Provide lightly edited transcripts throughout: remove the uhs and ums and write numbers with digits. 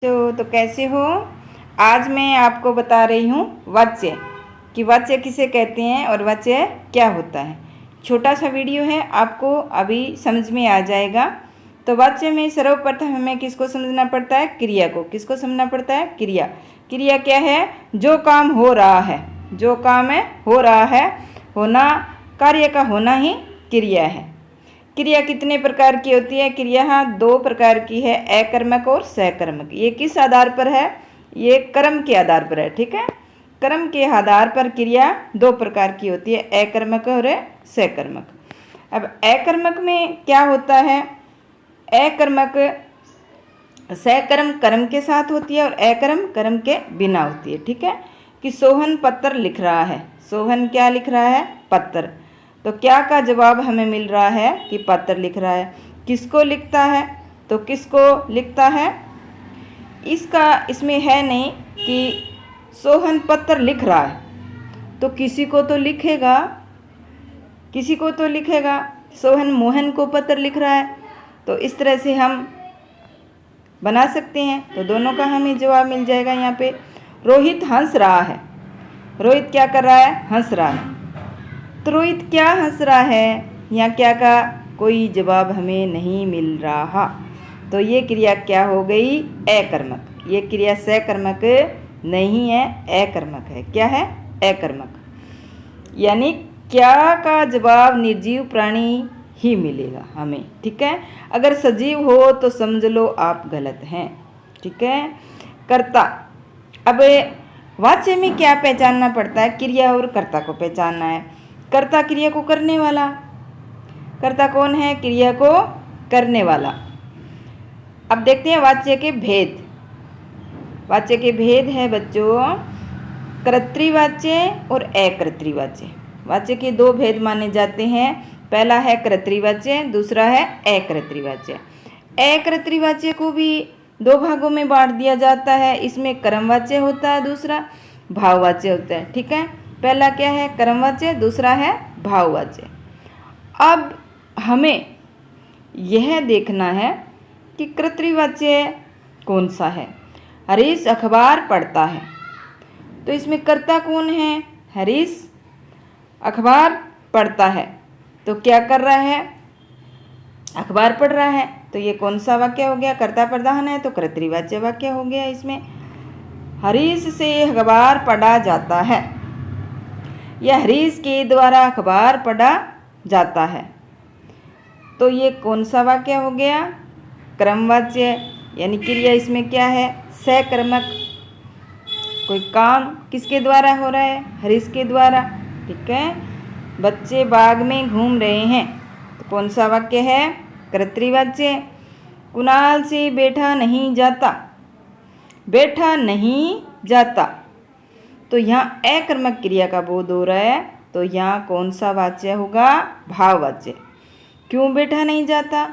तो कैसे हो। आज मैं आपको बता रही हूँ वाच्य कि वाच्य किसे कहते हैं और वाच्य क्या होता है। छोटा सा वीडियो है, आपको अभी समझ में आ जाएगा। तो वाच्य में सर्वप्रथम हमें किसको समझना पड़ता है? क्रिया को। किसको समझना पड़ता है? क्रिया। क्रिया क्या है? जो काम हो रहा है, जो काम है हो रहा है, होना, कार्य का होना ही क्रिया है। क्रिया कितने प्रकार की होती है? क्रिया दो प्रकार की है, अकर्मक और सकर्मक। ये किस आधार पर है? ये कर्म के आधार पर है। ठीक है, कर्म के आधार पर क्रिया दो प्रकार की होती है, अकर्मक और सकर्मक। अब अकर्मक में क्या होता है? अकर्मक सकर्म कर्म के साथ होती है और अकर्म कर्म के बिना होती है। ठीक है, कि सोहन पत्र लिख रहा है। सोहन क्या लिख रहा है? पत्र। तो क्या का जवाब हमें मिल रहा है कि पत्र लिख रहा है। किसको लिखता है? तो किसको लिखता है? इसका इसमें है नहीं कि सोहन पत्र लिख रहा है तो किसी को तो लिखेगा, किसी को तो लिखेगा। सोहन मोहन को पत्र लिख रहा है, तो इस तरह से हम बना सकते हैं। तो दोनों का हमें जवाब मिल जाएगा यहाँ पे। रोहित हंस रहा है। रोहित क्या कर रहा है? हंस रहा है। तो रोहित क्या हंस रहा है? यहाँ क्या का कोई जवाब हमें नहीं मिल रहा। तो ये क्रिया क्या हो गई? अकर्मक। ये क्रिया सकर्मक नहीं है, अकर्मक है। क्या है? अकर्मक। यानी क्या का जवाब निर्जीव प्राणी ही मिलेगा हमें। ठीक है, अगर सजीव हो तो समझ लो आप गलत हैं। ठीक है, कर्ता। अब वाच्य में क्या पहचानना पड़ता है? क्रिया और कर्ता को पहचानना है। कर्ता क्रिया को करने वाला। कर्ता कौन है? क्रिया को करने वाला। अब देखते हैं वाच्य के भेद। वाच्य के भेद है बच्चों, कर्तृवाच्य और अकर्तृवाच्य। वाच्य के दो भेद माने जाते हैं। पहला है कर्तृवाच्य, दूसरा है अकर्तृवाच्य। अकर्तृवाच्य को भी दो भागों में बांट दिया जाता है। इसमें कर्मवाच्य होता है, दूसरा भाववाच्य होता है। ठीक है, पहला क्या है? कर्मवाच्य, दूसरा है भाववाच्य। अब हमें यह देखना है कि कर्तृवाच्य कौन सा है। हरीश अखबार पढ़ता है, तो इसमें कर्ता कौन है? हरीश अखबार पढ़ता है, तो क्या कर रहा है? अखबार पढ़ रहा है। तो ये कौन सा वाक्य हो गया? कर्ता प्रधान है, तो कर्तृवाच्य वाक्य हो गया। इसमें हरीश से अखबार पढ़ा जाता है, यह हरीश के द्वारा अखबार पढ़ा जाता है, तो ये कौन सा वाक्य हो गया? क्रमवाच्य। यानी क्रिया इसमें क्या है? सकर्मक। कोई काम किसके द्वारा हो रहा है? हरीश के द्वारा। ठीक है, बच्चे बाग में घूम रहे हैं, तो कौन सा वाक्य है? कर्तृवाच्य। कुणाल से बैठा नहीं जाता, बैठा नहीं जाता, तो यहाँ अकर्मक क्रिया का बोध हो रहा है, तो यहाँ कौन सा वाच्य होगा? भाववाच्य। क्यों बैठा नहीं जाता?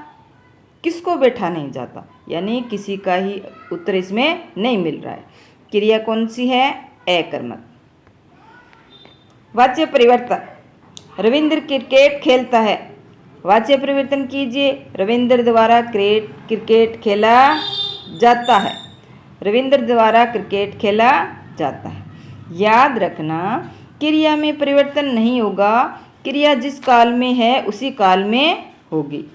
किसको बैठा नहीं जाता? यानी किसी का ही उत्तर इसमें नहीं मिल रहा है। क्रिया कौन सी है? अकर्मक। वाच्य परिवर्तन। रविंद्र क्रिकेट खेलता है। वाच्य परिवर्तन कीजिए। रविंद्र द्वारा क्रिकेट खेला जाता है। रविंद्र द्वारा क्रिकेट खेला जाता है। याद रखना, क्रिया में परिवर्तन नहीं होगा। क्रिया जिस काल में है उसी काल में होगी।